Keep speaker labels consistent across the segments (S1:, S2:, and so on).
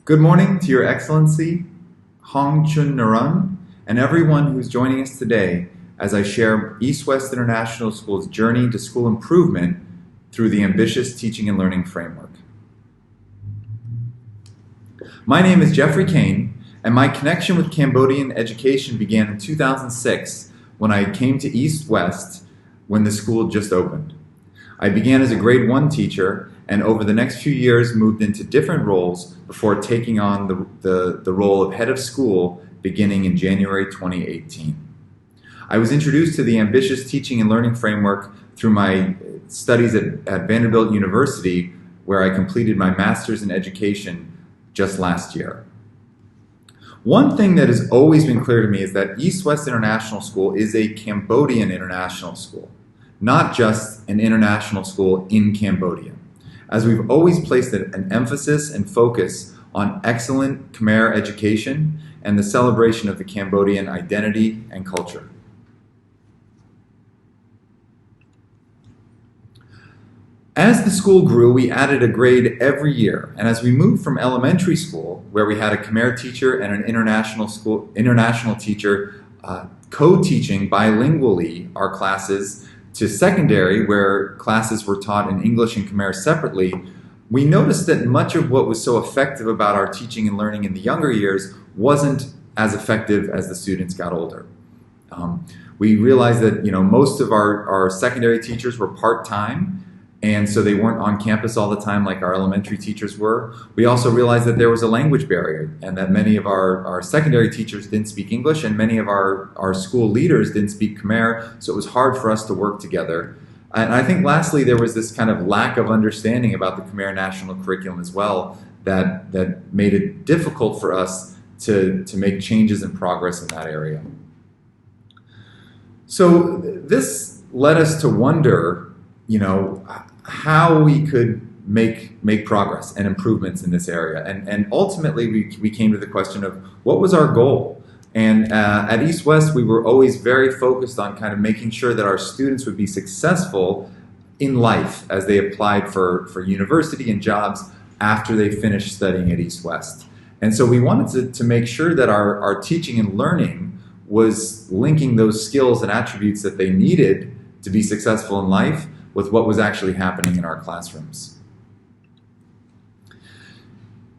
S1: Good morning to Your Excellency, Hong Chun Narun, and everyone who's joining us today as I share East-West International School's journey to school improvement through the ambitious teaching and learning framework. My name is Jeffrey Kane, and my connection with Cambodian education began in 2006 when I came to East-West when the school just opened. I began as a grade 1 teacher and over the next few years moved into different roles before taking on the role of head of school beginning in January 2018. I was introduced to the ambitious teaching and learning framework through my studies at Vanderbilt University, where I completed my master's in education just last year. One thing that has always been clear to me is that East-West International School is a Cambodian international school, not just an international school in Cambodia, as we've always placed an emphasis and focus on excellent Khmer education and the celebration of the Cambodian identity and culture. As the school grew, we added a grade every year, and as we moved from elementary school, where we had a Khmer teacher and an international teacher co-teaching bilingually our classes, to secondary, where classes were taught in English and Khmer separately, we noticed that much of what was so effective about our teaching and learning in the younger years wasn't as effective as the students got older. We realized that most of our secondary teachers were part-time, and so they weren't on campus all the time like our elementary teachers were. We also realized that there was a language barrier and that many of our secondary teachers didn't speak English and many of our school leaders didn't speak Khmer, so it was hard for us to work together. And I think lastly, there was this kind of lack of understanding about the Khmer national curriculum as well that made it difficult for us to make changes and progress in that area. So this led us to wonder how we could make progress and improvements in this area. And ultimately, we came to the question of what was our goal? And at East-West, we were always very focused on kind of making sure that our students would be successful in life as they applied for university and jobs after they finished studying at East-West. And so we wanted to make sure that our teaching and learning was linking those skills and attributes that they needed to be successful in life with what was actually happening in our classrooms.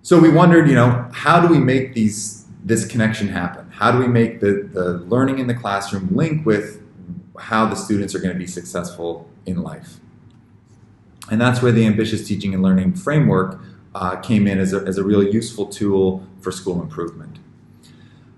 S1: So we wondered, how do we make this connection happen? How do we make the learning in the classroom link with how the students are going to be successful in life? And that's where the ambitious teaching and learning framework came in as a really useful tool for school improvement.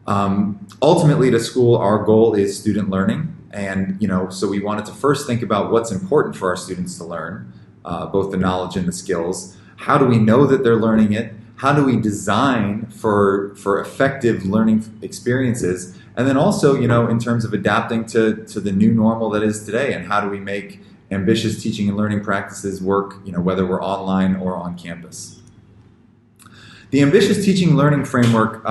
S1: Ultimately, to school, our goal is student learning. And so we wanted to first think about what's important for our students to learn, both the knowledge and the skills. How do we know that they're learning it? How do we design for effective learning experiences? And then also, in terms of adapting to the new normal that is today, and how do we make ambitious teaching and learning practices work, whether we're online or on campus? The ambitious teaching and learning framework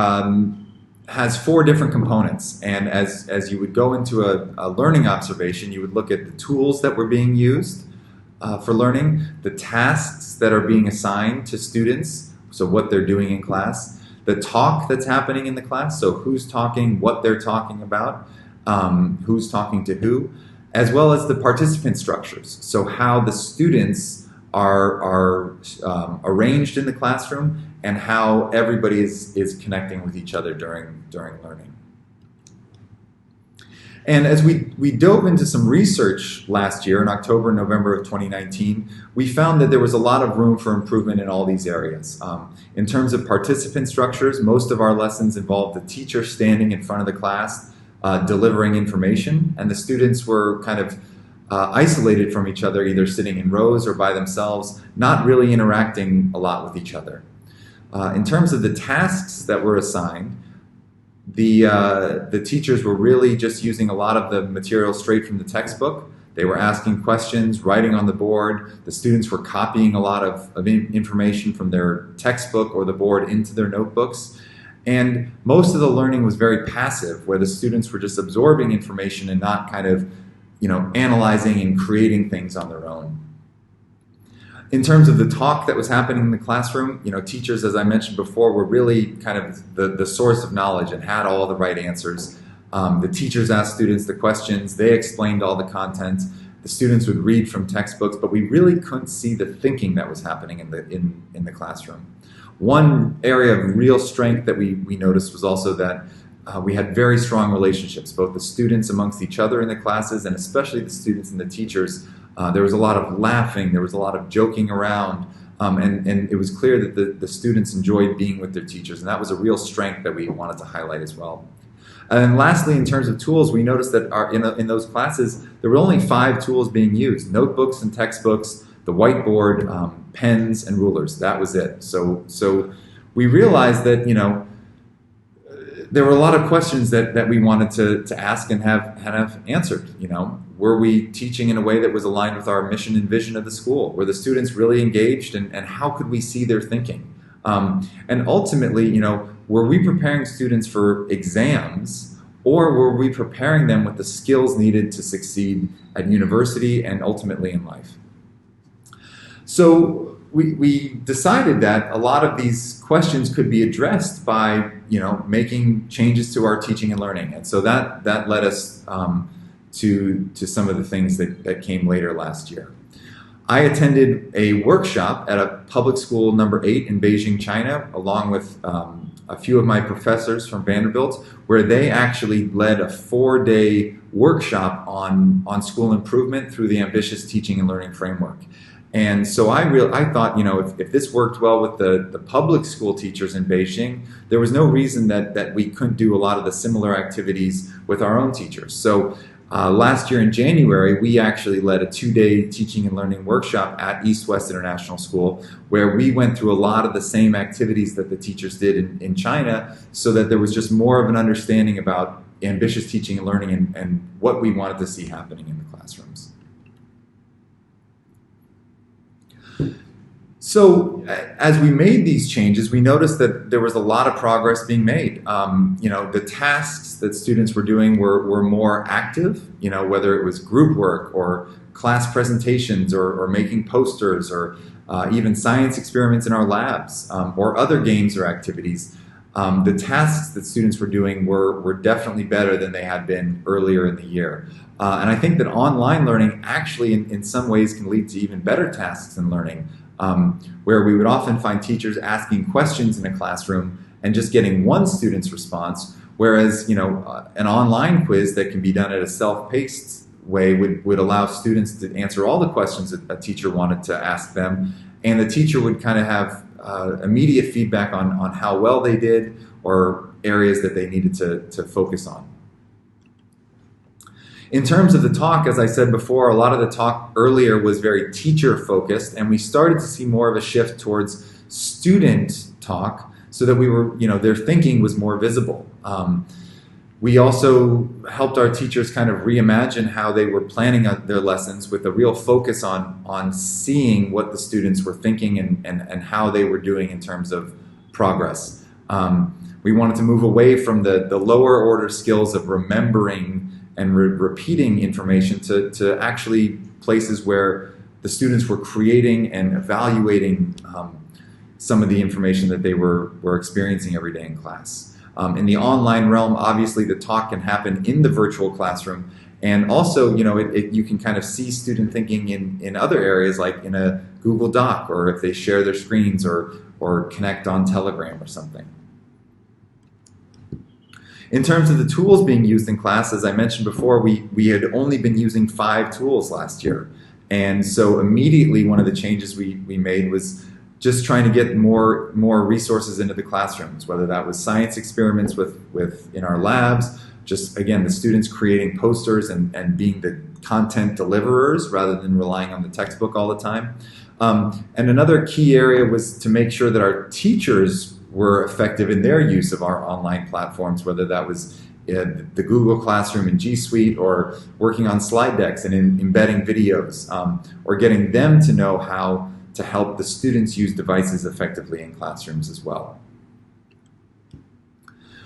S1: has 4 different components, and as you would go into a learning observation, you would look at the tools that were being used for learning, the tasks that are being assigned to students, so what they're doing in class, the talk that's happening in the class, so who's talking, what they're talking about, who's talking to who, as well as the participant structures, so how the students are arranged in the classroom and how everybody is connecting with each other during learning. And as we dove into some research last year in October and November of 2019, we found that there was a lot of room for improvement in all these areas. In terms of participant structures, most of our lessons involved the teacher standing in front of the class, delivering information, and the students were kind of isolated from each other, either sitting in rows or by themselves, not really interacting a lot with each other. In terms of the tasks that were assigned, the teachers were really just using a lot of the material straight from the textbook. They were asking questions, writing on the board. The students were copying a lot of information from their textbook or the board into their notebooks. And most of the learning was very passive, where the students were just absorbing information and not kind of analyzing and creating things on their own. In terms of the talk that was happening in the classroom, teachers, as I mentioned before, were really kind of the source of knowledge and had all the right answers. The teachers asked students the questions, they explained all the content, the students would read from textbooks, but we really couldn't see the thinking that was happening in the classroom. One area of real strength that we noticed was also that we had very strong relationships, both the students amongst each other in the classes and especially the students and the teachers. There was a lot of laughing, there was a lot of joking around, and it was clear that the students enjoyed being with their teachers, and that was a real strength that we wanted to highlight as well. And then lastly, in terms of tools, we noticed that in those classes, there were only 5 tools being used: notebooks and textbooks, the whiteboard, pens, and rulers. That was it. So we realized that, there were a lot of questions that we wanted to ask and have answered. Were we teaching in a way that was aligned with our mission and vision of the school? Were the students really engaged, and how could we see their thinking? And ultimately, were we preparing students for exams, or were we preparing them with the skills needed to succeed at university and ultimately in life? So we decided that a lot of these questions could be addressed by making changes to our teaching and learning, and so that led us to some of the things that came later last year. I attended a workshop at a public school number 8 in Beijing, China, along with a few of my professors from Vanderbilt, where they actually led a 4-day workshop on school improvement through the ambitious teaching and learning framework. And so I thought, if this worked well with the public school teachers in Beijing, there was no reason that we couldn't do a lot of the similar activities with our own teachers. So last year in January, we actually led a 2-day teaching and learning workshop at East-West International School, where we went through a lot of the same activities that the teachers did in China, so that there was just more of an understanding about ambitious teaching and learning and what we wanted to see happening in the classrooms. So as we made these changes, we noticed that there was a lot of progress being made. The tasks that students were doing were more active, whether it was group work or class presentations or making posters or even science experiments in our labs or other games or activities. The tasks that students were doing were definitely better than they had been earlier in the year. And I think that online learning actually in some ways can lead to even better tasks in learning. Where we would often find teachers asking questions in a classroom and just getting one student's response, whereas an online quiz that can be done at a self-paced way would allow students to answer all the questions that a teacher wanted to ask them, and the teacher would kind of have immediate feedback on how well they did or areas that they needed to focus on. In terms of the talk, as I said before, a lot of the talk earlier was very teacher-focused, and we started to see more of a shift towards student talk, so that we were, their thinking was more visible. We also helped our teachers kind of reimagine how they were planning their lessons with a real focus on seeing what the students were thinking and how they were doing in terms of progress. We wanted to move away from the lower order skills of remembering and repeating information to actually places where the students were creating and evaluating some of the information that they were experiencing every day in class. In the online realm, obviously the talk can happen in the virtual classroom, and also you can kind of see student thinking in other areas, like in a Google Doc, or if they share their screens or connect on Telegram or something. In terms of the tools being used in class, as I mentioned before, we had only been using 5 tools last year. And so immediately one of the changes we made was just trying to get more resources into the classrooms, whether that was science experiments in our labs, just again, the students creating posters and being the content deliverers rather than relying on the textbook all the time. And another key area was to make sure that our teachers were effective in their use of our online platforms, whether that was the Google Classroom and G Suite, or working on slide decks and embedding videos, or getting them to know how to help the students use devices effectively in classrooms as well.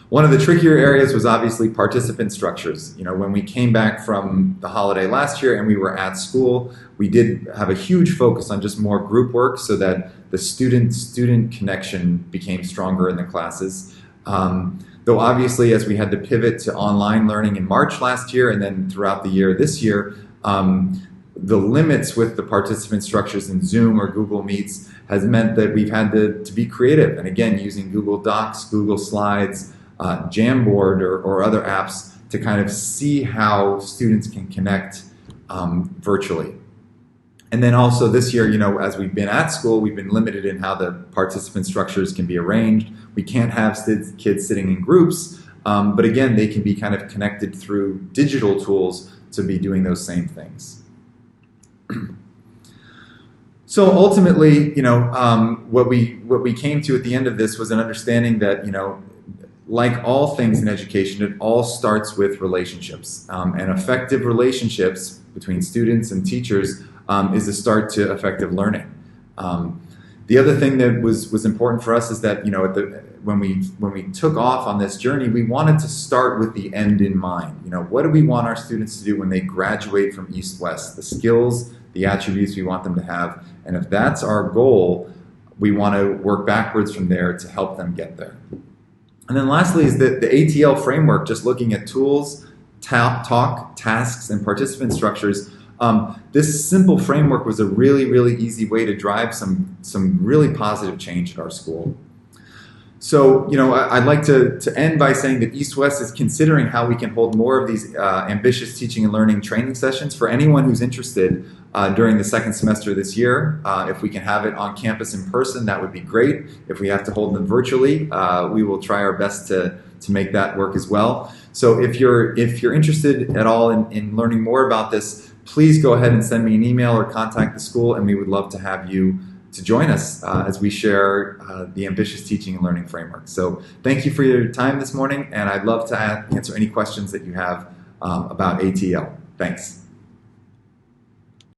S1: One of the trickier areas was obviously participant structures. You know, when we came back from the holiday last year and we were at school, we did have a huge focus on just more group work so that the student-student connection became stronger in the classes. Though obviously, as we had to pivot to online learning in March last year and then throughout the year this year, the limits with the participant structures in Zoom or Google Meets has meant that we've had to be creative. And again, using Google Docs, Google Slides, Jamboard or other apps to kind of see how students can connect virtually. And then also this year, you know, as we've been at school, we've been limited in how the participant structures can be arranged. We can't have kids sitting in groups, but again, they can be kind of connected through digital tools to be doing those same things. So ultimately, you know, what we came to at the end of this was an understanding that, you know, like all things in education, it all starts with relationships. And effective relationships between students and teachers is a start to effective learning. The other thing that was important for us is that, you know, when we took off on this journey, we wanted to start with the end in mind. You know, what do we want our students to do when they graduate from East-West? The skills, the attributes we want them to have. And if that's our goal, we want to work backwards from there to help them get there. And then lastly is the ATL framework, just looking at tools, talk, tasks, and participant structures. This simple framework was a really, really easy way to drive some really positive change at our school. So, you know, I'd like to end by saying that East-West is considering how we can hold more of these ambitious teaching and learning training sessions for anyone who's interested during the second semester of this year. If we can have it on campus in person, that would be great. If we have to hold them virtually, we will try our best to make that work as well. So if you're interested at all in learning more about this, please go ahead and send me an email or contact the school, and we would love to have you to join us as we share the ambitious teaching and learning framework. So thank you for your time this morning, and I'd love to answer any questions that you have about ATL. Thanks.